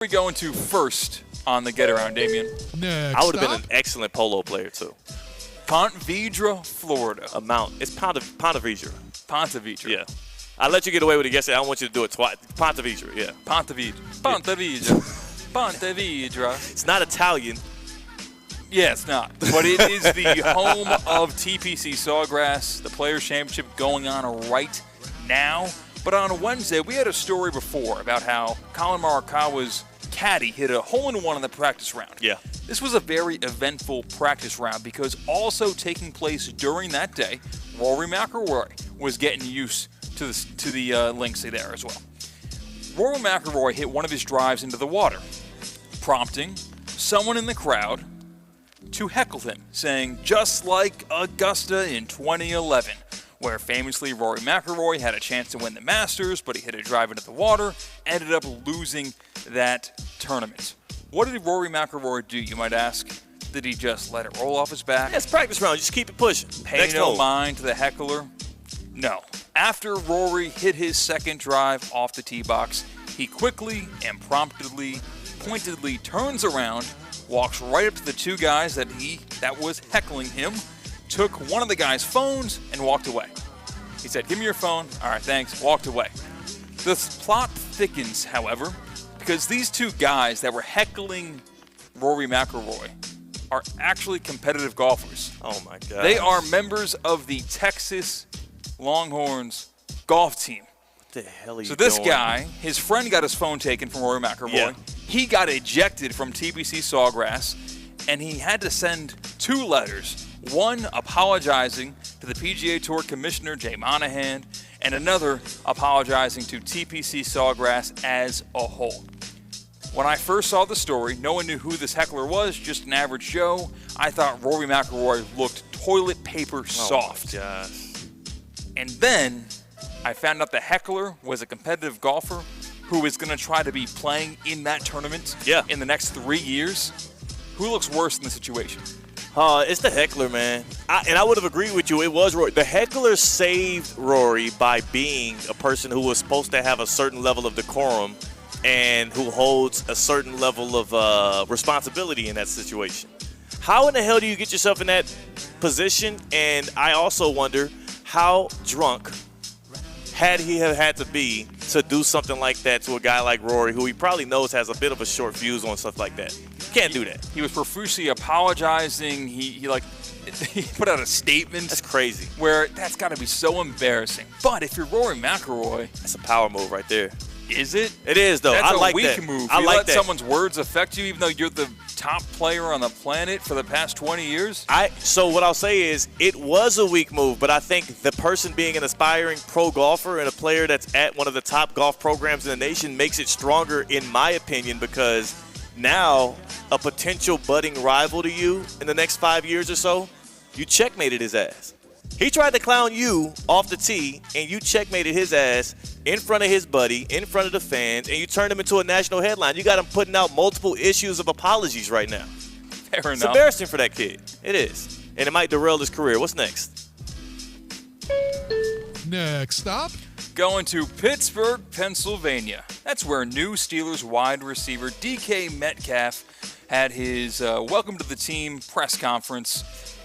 We going to first on the get around, Damien? Next I would have been up. an excellent polo player too. Ponte Vedra, Florida. It's Ponte Vedra. Ponte Vedra. Yeah. I let you get away with it yesterday. I don't want you to do it twice. Ponte Vedra, yeah. Ponte Vedra. Ponte Vedra. Ponte Vedra. It's not Italian. Yeah, it's not. But it is the home of TPC Sawgrass, the Players' Championship going on right now. But on Wednesday, we had a story before about how Colin Morikawa's caddy hit a hole-in-one in the practice round. Yeah. This was a very eventful practice round because also taking place during that day, Rory McIlroy was getting used to the links there as well. Rory McIlroy hit one of his drives into the water, prompting someone in the crowd to heckle him, saying, just like Augusta in 2011, where famously Rory McIlroy had a chance to win the Masters, but he hit a drive into the water, ended up losing that tournament. What did Rory McIlroy do, you might ask? Did he just let it roll off his back? Yeah, it's practice round. Just keep it pushing. Pay Next no hole. mind to the heckler? No. After Rory hit his second drive off the tee box, he quickly and pointedly turns around, walks right up to the two guys that was heckling him, took one of the guy's phones, and walked away. He said, "Give me your phone." "All right, thanks." Walked away. The plot thickens, however, because these two guys that were heckling Rory McIlroy are actually competitive golfers. Oh, my God. They are members of the Texas Longhorns golf team. What the hell are you So this doing? guy, his friend got his phone taken from Rory McIlroy. Yeah. He got ejected from TPC Sawgrass, and he had to send two letters. One apologizing to the PGA Tour Commissioner Jay Monahan, and another apologizing to TPC Sawgrass as a whole. When I first saw the story, no one knew who this heckler was, just an average Joe. I thought Rory McIlroy looked toilet paper soft. Oh, my gosh. And then I found out the heckler was a competitive golfer who is going to try to be playing in that tournament in the next 3 years. Who looks worse in the situation? It's the heckler, man. I would have agreed with you. It was Rory. The heckler saved Rory by being a person who was supposed to have a certain level of decorum and who holds a certain level of responsibility in that situation. How in the hell do you get yourself in that position? And I also wonder how drunk had he have had to be to do something like that to a guy like Rory, who he probably knows has a bit of a short fuse on stuff like that. Can't do that. He was profusely apologizing. He put out a statement. That's crazy. Where that's got to be so embarrassing. But if you're Rory McIlroy, that's a power move right there. Is it? It is, though. That's I like a weak that. move. I you like let that. someone's words affect you, even though you're the top player on the planet for the past 20 years. So what I'll say is it was a weak move, but I think the person being an aspiring pro golfer and a player that's at one of the top golf programs in the nation makes it stronger, in my opinion, because now a potential budding rival to you in the next 5 years or so, you checkmated his ass. He tried to clown you off the tee, and you checkmated his ass in front of his buddy, in front of the fans, and you turned him into a national headline. You got him putting out multiple issues of apologies right now. Fair enough. It's embarrassing for that kid. It is. And it might derail his career. What's next? Next up. Going to Pittsburgh, Pennsylvania. That's where new Steelers wide receiver DK Metcalf had his welcome to the team press conference.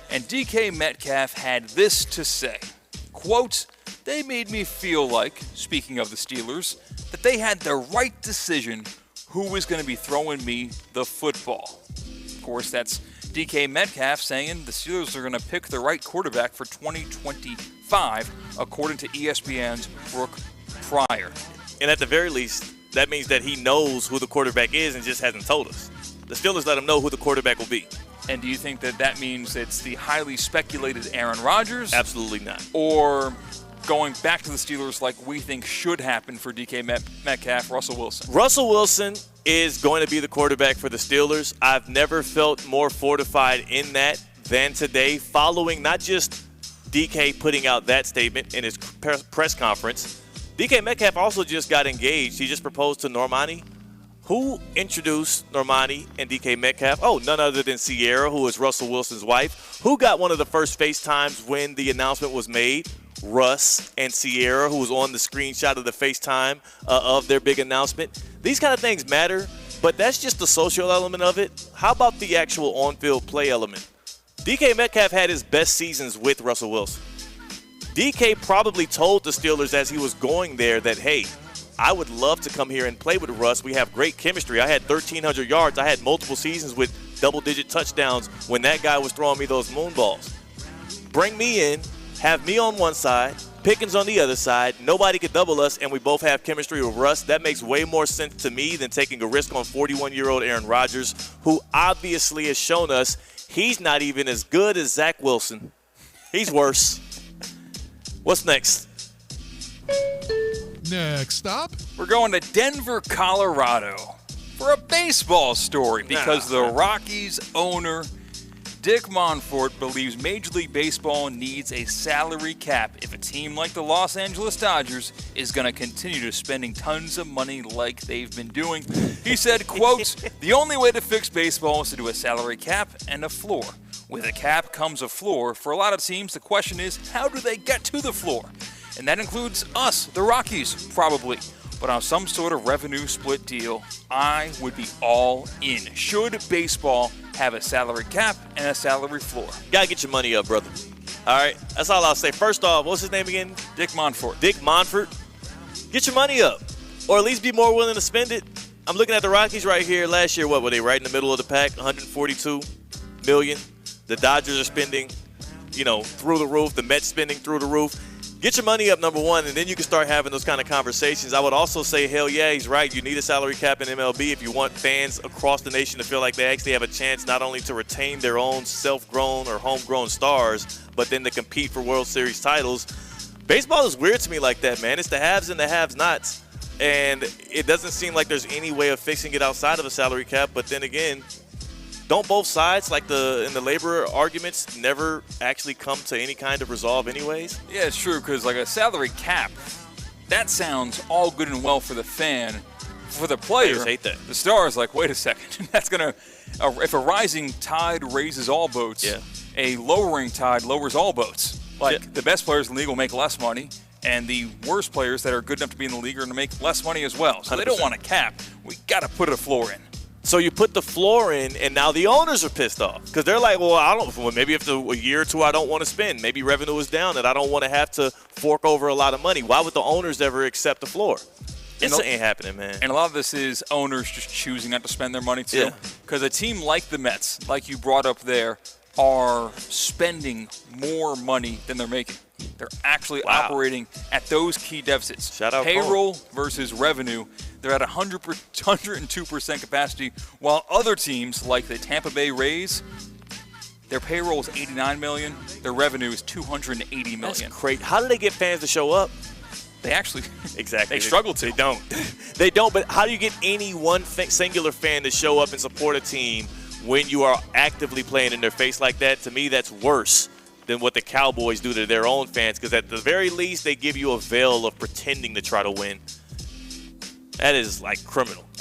And DK Metcalf had this to say, quote, "They made me feel like," speaking of the Steelers, "that they had the right decision who was going to be throwing me the football." Of course, that's DK Metcalf saying the Steelers are going to pick the right quarterback for 2025, according to ESPN's Brooke Pryor. And at the very least, that means that he knows who the quarterback is and just hasn't told us. The Steelers let him know who the quarterback will be. And do you think that that means it's the highly speculated Aaron Rodgers? Absolutely not. Or going back to the Steelers like we think should happen for DK Metcalf, Russell Wilson? Russell Wilson is going to be the quarterback for the Steelers. I've never felt more fortified in that than today, following not just DK putting out that statement in his press conference. DK Metcalf also just got engaged. He just proposed to Normani. Who introduced Normani and DK Metcalf? Oh, none other than Sierra, who is Russell Wilson's wife. Who got one of the first FaceTimes when the announcement was made? Russ and Sierra, who was on the screenshot of the FaceTime of their big announcement. These kind of things matter But that's just the social element of it. How about the actual on-field play element? DK Metcalf had his best seasons with Russell Wilson. DK probably told the Steelers as he was going there that, hey, I would love to come here and play with Russ. We have great chemistry. I had 1,300 yards. I had multiple seasons with double-digit touchdowns when that guy was throwing me those moon balls. Bring me in, have me on one side, Pickens on the other side. Nobody could double us, and we both have chemistry with Russ. That makes way more sense to me than taking a risk on 41-year-old Aaron Rodgers, who obviously has shown us he's not even as good as Zach Wilson. He's worse. What's next? Next stop. We're going to Denver, Colorado for a baseball story because the Rockies owner, Dick Monfort, believes Major League Baseball needs a salary cap if a team like the Los Angeles Dodgers is going to continue spending tons of money like they've been doing. He said, quote, "The only way to fix baseball is to do a salary cap and a floor. With a cap comes a floor. For a lot of teams, the question is, how do they get to the floor? And that includes us, the Rockies, probably. But on some sort of revenue split deal, I would be all in. Should baseball have a salary cap and a salary floor?" Gotta get your money up, brother. All right, that's all I'll say. First off, what's his name again? Dick Monfort. Dick Monfort. Get your money up, or at least be more willing to spend it. I'm looking at the Rockies right here. Last year, what were they? Right in the middle of the pack, $142 million. The Dodgers are spending, through the roof. The Mets spending through the roof. Get your money up, number one, and then you can start having those kind of conversations. I would also say, hell yeah, he's right. You need a salary cap in MLB if you want fans across the nation to feel like they actually have a chance not only to retain their own self-grown or homegrown stars, but then to compete for World Series titles. Baseball is weird to me like that, man. It's the haves and the have-nots, and it doesn't seem like there's any way of fixing it outside of a salary cap. But then again, don't both sides, like in the labor arguments, never actually come to any kind of resolve anyways? Yeah, it's true, because like a salary cap, that sounds all good and well for the fan. For the player, Players hate that. The star is like, wait a second, that's going to, if a rising tide raises all boats, a lowering tide lowers all boats. Like, the best players in the league will make less money, and the worst players that are good enough to be in the league are going to make less money as well. So 100%. They don't want a cap. We got to put a floor in. So you put the floor in, and now the owners are pissed off because they're like, well, maybe if a year or two I don't want to spend. Maybe revenue is down and I don't want to have to fork over a lot of money. Why would the owners ever accept the floor? This ain't happening, man. And a lot of this is owners just choosing not to spend their money, too. Because a team like the Mets, like you brought up there, are spending more money than they're making. They're actually operating at those key deficits. Shout out payroll versus revenue. They're at 102% capacity, while other teams like the Tampa Bay Rays, their payroll is $89 million. Their revenue is $280 million. That's crazy. How do they get fans to show up? They actually exactly they struggle to. They don't. They don't. But how do you get any one singular fan to show up and support a team when you are actively playing in their face like that? To me, that's worse than what the Cowboys do to their own fans, because at the very least, they give you a veil of pretending to try to win. That is, like, criminal.